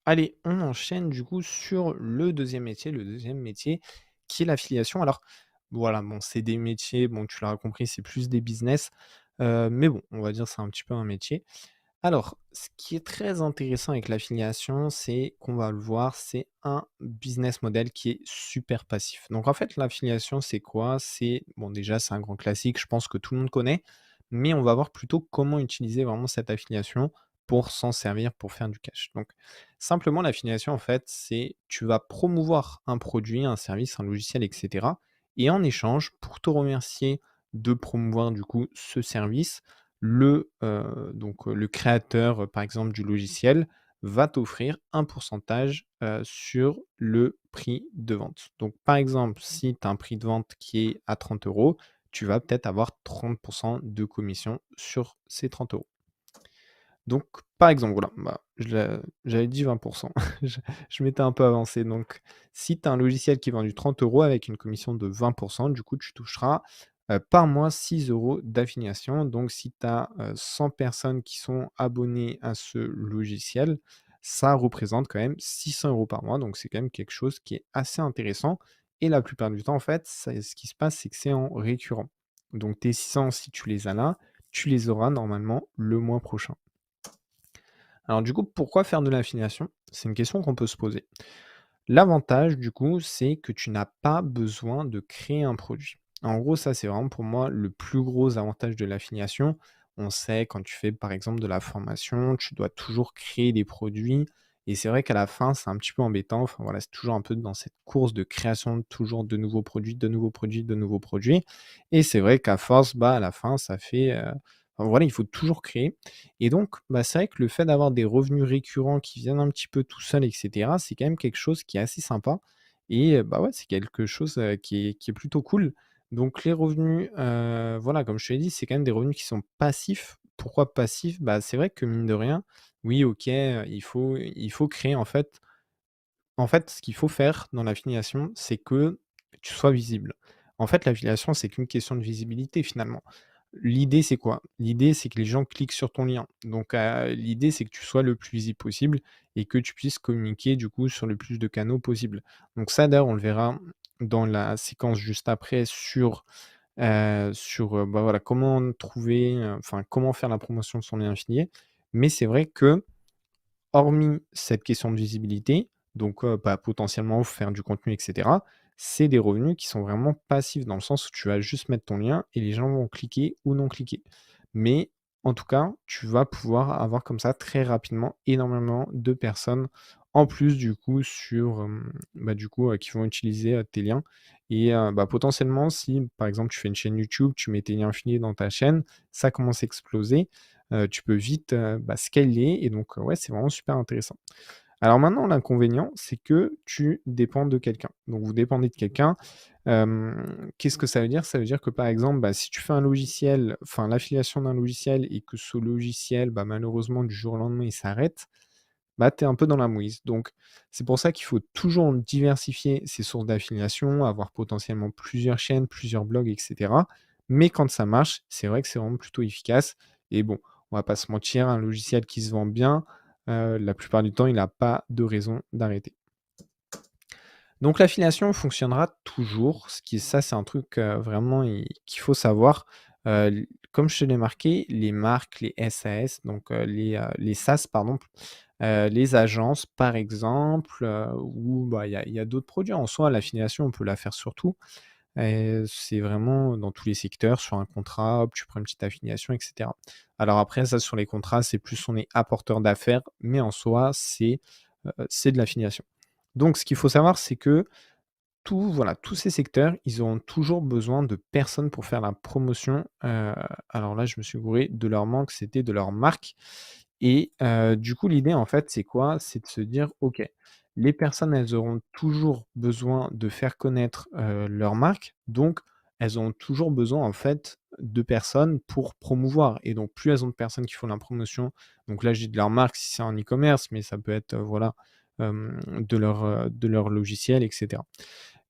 Allez, on enchaîne du coup sur le deuxième métier qui est l'affiliation. Alors voilà, bon, c'est des métiers, bon, tu l'auras compris, c'est plus des business, mais bon, on va dire c'est un petit peu un métier. Alors, ce qui est très intéressant avec l'affiliation, c'est qu'on va le voir, c'est un business model qui est super passif. Donc en fait, l'affiliation, c'est quoi? C'est bon, déjà, c'est un grand classique, je pense que tout le monde connaît, mais on va voir plutôt comment utiliser vraiment cette affiliation pour s'en servir, pour faire du cash. Donc simplement, l'affiliation, en fait, c'est tu vas promouvoir un produit, un service, un logiciel, etc. Et en échange, pour te remercier de promouvoir du coup ce service, le créateur, par exemple, du logiciel va t'offrir un pourcentage, sur le prix de vente. Donc, par exemple, si tu as un prix de vente qui est à 30 €, tu vas peut-être avoir 30 de commission sur ces 30 €. Donc, par exemple, voilà, bah, j'avais dit 20. Je je m'étais un peu avancé. Donc, si tu as un logiciel qui est vendu 30 € avec une commission de 20, du coup, tu toucheras, par mois 6 € d'affiliation. Donc, si tu as, 100 personnes qui sont abonnées à ce logiciel, ça représente quand même 600 € par mois. Donc, c'est quand même quelque chose qui est assez intéressant et la plupart du temps, en fait, c'est ce qui se passe, c'est que c'est en récurrent. Donc tes 600, si tu les as là, tu les auras normalement le mois prochain. Alors du coup, pourquoi faire de l'affiliation? C'est une question qu'on peut se poser. L'avantage du coup, c'est que tu n'as pas besoin de créer un produit. En gros, ça, c'est vraiment pour moi le plus gros avantage de l'affiliation. On sait quand tu fais par exemple de la formation, tu dois toujours créer des produits et c'est vrai qu'à la fin, c'est un petit peu embêtant. Enfin voilà, c'est toujours un peu dans cette course de création, toujours de nouveaux produits, de nouveaux produits, de nouveaux produits et c'est vrai qu'à force, bah, à la fin, ça fait, enfin voilà, il faut toujours créer et donc, bah, c'est vrai que le fait d'avoir des revenus récurrents qui viennent un petit peu tout seuls et cetera, c'est quand même quelque chose qui est assez sympa et bah, ouais, c'est quelque chose, qui est plutôt cool. Donc les revenus, voilà, comme je te l'ai dit, c'est quand même des revenus qui sont passifs. Pourquoi passifs? Bah, c'est vrai que mine de rien, oui, OK, il faut créer en fait, ce qu'il faut faire dans l'affiliation, c'est que tu sois visible. En fait, l'affiliation, c'est qu'une question de visibilité finalement. L'idée, c'est quoi? L'idée, c'est que les gens cliquent sur ton lien. Donc, l'idée, c'est que tu sois le plus visible possible et que tu puisses communiquer du coup sur le plus de canaux possible. Donc ça, d'ailleurs, on le verra dans la séquence juste après sur, bah, voilà, comment trouver, enfin, comment faire la promotion de son lien affilié. Mais c'est vrai que hormis cette question de visibilité, donc bah, potentiellement faire du contenu et cetera, c'est des revenus qui sont vraiment passifs dans le sens où tu vas juste mettre ton lien et les gens vont cliquer ou non cliquer. Mais en tout cas, tu vas pouvoir avoir comme ça très rapidement énormément de personnes en plus du coup sur, bah, du coup, qui vont utiliser, tes liens et bah, potentiellement si par exemple tu fais une chaîne YouTube, tu mets tes liens affiliés dans ta chaîne, ça commence à exploser, tu peux vite, bah, scaler et donc ouais, c'est vraiment super intéressant. Alors maintenant, l'inconvénient, c'est que tu dépends de quelqu'un. Donc vous dépendez de quelqu'un. Qu'est-ce que ça veut dire? Ça veut dire que, par exemple, bah, si tu fais un logiciel, enfin l'affiliation d'un logiciel et que ce logiciel, bah, malheureusement du jour au lendemain, il s'arrête, bah, tu es un peu dans la mouise. Donc c'est pour ça qu'il faut toujours diversifier ses sources d'affiliation, avoir potentiellement plusieurs chaînes, plusieurs blogs et cetera. Mais quand ça marche, c'est vrai que c'est vraiment plutôt efficace et bon, on va pas se mentir, un logiciel qui se vend bien, la plupart du temps, il n'a pas de raison d'arrêter. Donc l'affiliation fonctionnera toujours, ce qui ça, c'est un truc, vraiment qu'il faut savoir. L Comme je te l'ai marqué, les marques, les SAS, donc les SaaS pardon, les agences par exemple, ou bah, il y a d'autres produits. En soi, l'affiliation, on peut la faire sur tout. C'est vraiment dans tous les secteurs, sur un contrat, hop, tu prends une petite affiliation et cetera. Alors après ça, sur les contrats, c'est plus on est apporteur d'affaires, mais en soi, c'est de l'affiliation. Donc ce qu'il faut savoir, c'est que voilà, tous ces secteurs, ils auront toujours besoin de personnes pour faire la promotion, alors là, je me suis gouré, de leur marque, c'était de leur marque et du coup, l'idée, en fait, c'est quoi? C'est de se dire: «OK, les personnes, elles auront toujours besoin de faire connaître, leur marque, donc elles auront toujours besoin, en fait, de personnes pour promouvoir et donc plus elles ont de personnes qui font la promotion», donc là, je dis de leur marque si c'est en e-commerce, mais ça peut être, voilà, de leur logiciel et cetera.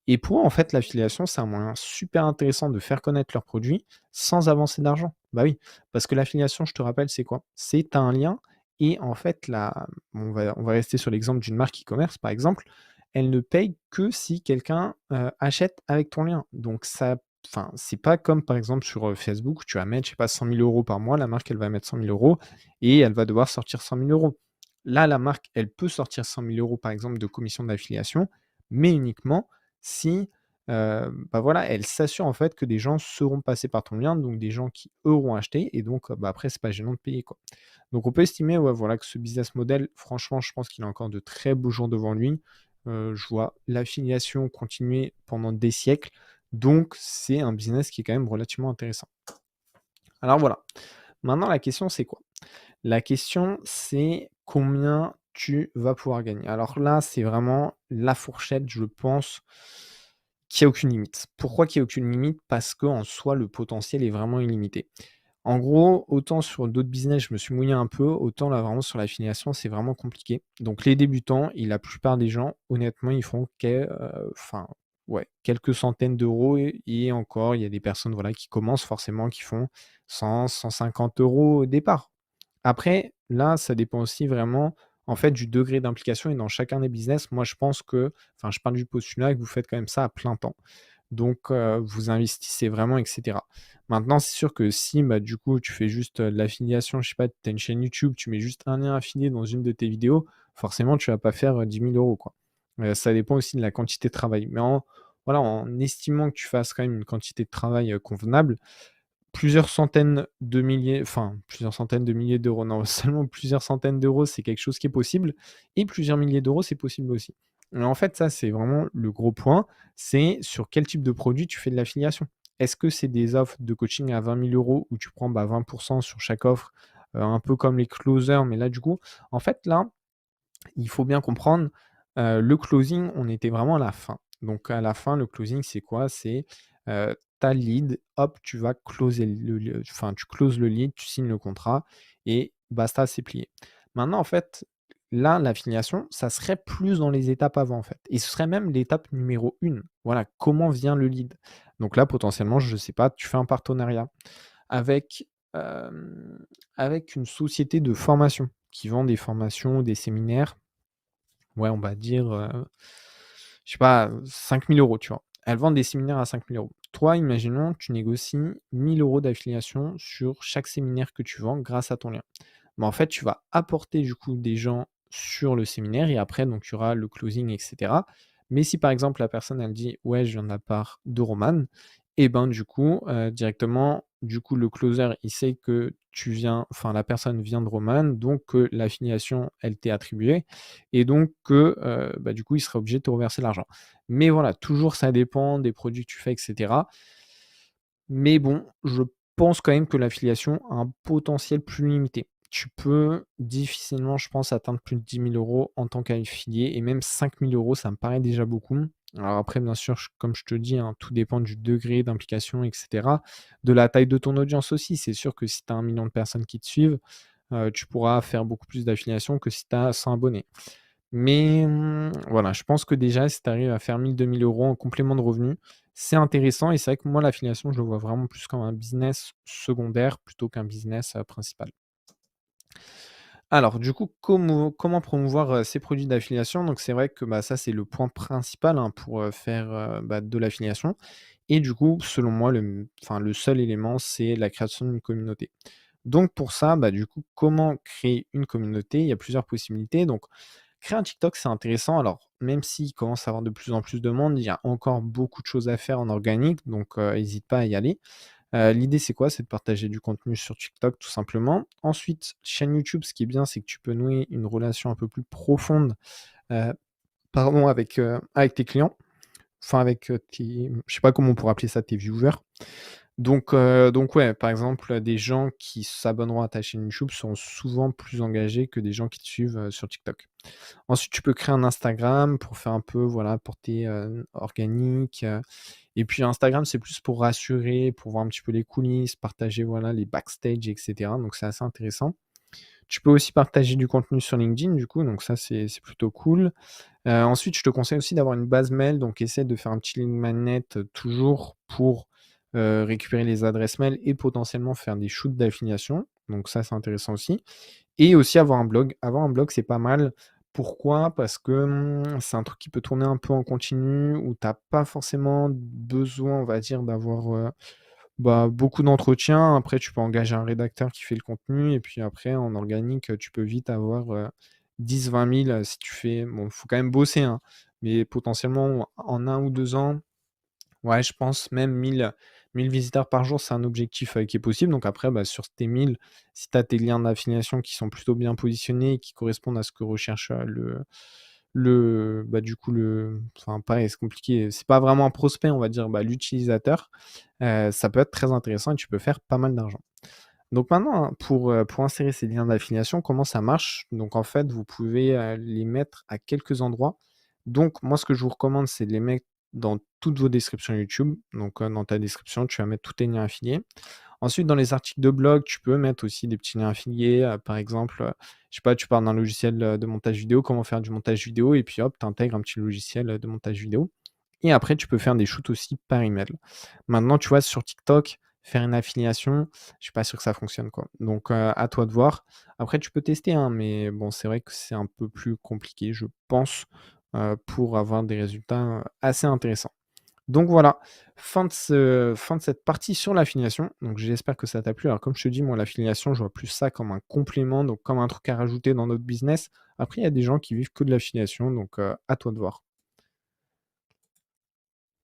Et pour eux, en fait, l'affiliation, c'est un moyen super intéressant de faire connaître leurs produits sans avancer d'argent. Bah oui, parce que l'affiliation, je te rappelle, c'est quoi? C'est tu as un lien et en fait, là, on va rester sur l'exemple d'une marque e-commerce, par exemple, elle ne paye que si quelqu'un, achète avec ton lien. Donc ça enfin, c'est pas comme, par exemple, sur, Facebook où tu vas mettre, je sais pas, 100 000 € par mois. La marque, elle va mettre 100 000 € et elle va devoir sortir 100 000 €. Là, la marque, elle peut sortir 100 000 € par exemple, de commission d'affiliation, mais uniquement si, bah, voilà, elle s'assure, en fait, que des gens seront passés par ton lien, donc des gens qui auront acheté et donc, bah, après, c'est pas gênant de payer, quoi. Donc on peut estimer, ouais, voilà, que ce business model, franchement, je pense qu'il a encore de très beaux jours devant lui. Je vois l'affiliation continuer pendant des siècles, donc c'est un business qui est quand même relativement intéressant. Alors voilà, maintenant la question c'est quoi? La question c'est combien tu vas pouvoir gagner? Alors là, c'est vraiment la fourchette, je pense, qu'il y a aucune limite. Pourquoi qu'il y a aucune limite? Parce qu'en soi, le potentiel est vraiment illimité. En gros, autant sur d'autres business, je me suis mouillé un peu, autant là, vraiment sur l'affiliation, c'est vraiment compliqué. Donc les débutants et la plupart des gens, honnêtement, ils font enfin, ouais, quelques centaines d'euros et encore, il y a des personnes, voilà, qui commencent forcément, qui font 100-150 € au départ. Après, là, ça dépend aussi vraiment, en fait, du degré d'implication et dans chacun des business, moi, je pense que enfin, je parle du postulat que vous faites quand même ça à plein temps. Donc, vous investissez vraiment et cetera. Maintenant, c'est sûr que si, bah, du coup, tu fais juste, de l'affiliation, je sais pas, tu as une chaîne YouTube, tu mets juste un lien affilié dans une de tes vidéos, forcément, tu vas pas faire, 10 000 € quoi. Ça dépend aussi de la quantité de travail. Mais voilà, en estimant que tu fasses quand même une quantité de travail, convenable, plusieurs centaines de milliers d'euros, non, seulement plusieurs centaines d'euros, c'est quelque chose qui est possible et plusieurs milliers d'euros, c'est possible aussi. Mais en fait, ça, c'est vraiment le gros point, c'est sur quel type de produit tu fais de l'affiliation. Est-ce que c'est des offres de coaching à 20 000 € où tu prends, bah, 20 sur chaque offre, un peu comme les closers, mais là, du coup, en fait, là, il faut bien comprendre, le closing, on était vraiment à la fin. Donc à la fin, le closing, c'est quoi? C'est, tu le lead, hop, tu vas closer enfin, tu closes le lead, tu signes le contrat et basta, c'est plié. Maintenant, en fait, là, l'affiliation, ça serait plus dans les étapes avant, en fait et ce serait même l'étape numéro 1. Voilà, comment vient le lead? Donc là, potentiellement, je sais pas, tu fais un partenariat avec, avec une société de formation qui vend des formations, des séminaires. Ouais, on va dire, je sais pas, 5 000 €, tu vois? Elles vendent des séminaires à 5 000 €. Toi, imaginons, tu négocies 1 000 € d'affiliation sur chaque séminaire que tu vends grâce à ton lien. Mais en fait, tu vas apporter du coup des gens sur le séminaire et après donc tu auras le closing et cetera. Mais si par exemple la personne elle dit: «Ouais, je viens de la part de Roman», et ben du coup, directement, du coup le closer il sait que tu viens enfin la personne vient de Roman, donc que l'affiliation elle t'est attribuée et donc que, bah, du coup il sera obligé de te reverser l'argent. Mais voilà, toujours ça dépend des produits que tu fais et cetera. Mais bon, je pense quand même que l'affiliation a un potentiel plus limité. Tu peux difficilement, je pense, atteindre plus de 10 000 € en tant qu'affilié et même 5 000 €, ça me paraît déjà beaucoup. Alors après, bien sûr, comme je te dis, hein, tout dépend du degré d'implication, et cetera, de la taille de ton audience aussi. C'est sûr que si tu as 1 million de personnes qui te suivent, tu pourras faire beaucoup plus d'affiliation que si tu as 100 abonnés. Mais voilà, je pense que déjà, si tu arrives à faire 1 000-2 000 € en complément de revenus, c'est intéressant et c'est vrai que moi, l'affiliation, je le vois vraiment plus comme un business secondaire plutôt qu'un business, principal. Alors du coup, comment promouvoir, ces produits d'affiliation? Donc c'est vrai que, bah, ça, c'est le point principal, hein, pour, faire, bah, de l'affiliation et du coup, selon moi, enfin, le seul élément, c'est la création d'une communauté. Donc pour ça, bah, du coup, comment créer une communauté? Il y a plusieurs possibilités. Donc créer un TikTok, c'est intéressant. Alors, même s'il commence à avoir de plus en plus de monde, il y a encore beaucoup de choses à faire en organique, donc hésite pas à y aller. L'idée, c'est quoi? C'est de partager du contenu sur TikTok, tout simplement. Ensuite, chaîne YouTube, ce qui est bien, c'est que tu peux nouer une relation un peu plus profonde, heu, avec tes clients, enfin avec, tes je sais pas comment on pourrait appeler ça, tes viewers. Donc ouais, par exemple, des gens qui s'abonneront à ta chaîne YouTube seront souvent plus engagés que des gens qui te suivent, sur TikTok. Ensuite, tu peux créer un Instagram pour faire un peu, voilà, portée, organique, et puis Instagram, c'est plus pour rassurer, pour voir un petit peu les coulisses, partager, voilà, les backstage et cetera, donc c'est assez intéressant. Tu peux aussi partager du contenu sur LinkedIn, du coup, donc ça, c'est plutôt cool. Ensuite, je te conseille aussi d'avoir une base mail, donc essaie de faire un petit lead magnet, toujours pour, récupérer les adresses mail et potentiellement faire des shoots d'affiliation, donc ça, c'est intéressant aussi. et aussi avoir un blog. Avoir un blog, c'est pas mal. Pourquoi? Parce que, c'est un truc qui peut tourner un peu en continu, où tu as pas forcément besoin, on va dire, d'avoir, bah, beaucoup d'entretiens. Après, tu peux engager un rédacteur qui fait le contenu et puis après en organique, tu peux vite avoir, 10-20 000, si tu fais bon, faut quand même bosser, hein, mais potentiellement en 1 ou 2 ans, ouais, je pense même 1000 visiteurs par jour, c'est un objectif, qui est possible. Donc après, bah, sur tes 1000, si tu as tes liens d'affiliation qui sont plutôt bien positionnés et qui correspondent à ce que recherche, bah, du coup, enfin, pareil, c'est compliqué, c'est pas vraiment un prospect, on va dire, bah, l'utilisateur, ça peut être très intéressant et tu peux faire pas mal d'argent. Donc maintenant, hein, pour insérer ces liens d'affiliation, comment ça marche? Donc en fait, vous pouvez, les mettre à quelques endroits. Donc moi, ce que je vous recommande, c'est de les mettre dans toutes vos descriptions YouTube. Donc, dans ta description, tu vas mettre tous tes liens affiliés. Ensuite, dans les articles de blog, tu peux mettre aussi des petits liens affiliés, par exemple, je sais pas, tu parles d'un logiciel, de montage vidéo, comment faire du montage vidéo et puis hop, tu intègres un petit logiciel, de montage vidéo et après tu peux faire des shoots aussi par email. Maintenant, tu vois, sur TikTok, faire une affiliation, je suis pas sûr que ça fonctionne, quoi. Donc, à toi de voir. Après, tu peux tester, hein, mais bon, c'est vrai que c'est un peu plus compliqué, je pense, pour avoir des résultats, assez intéressants. Donc voilà, fin de cette partie sur l'affiliation. Donc j'espère que ça t'a plu. Alors comme je te dis, moi l'affiliation, je vois plus ça comme un complément, donc comme un truc à rajouter dans notre business. Après, il y a des gens qui vivent que de l'affiliation, donc à toi de voir.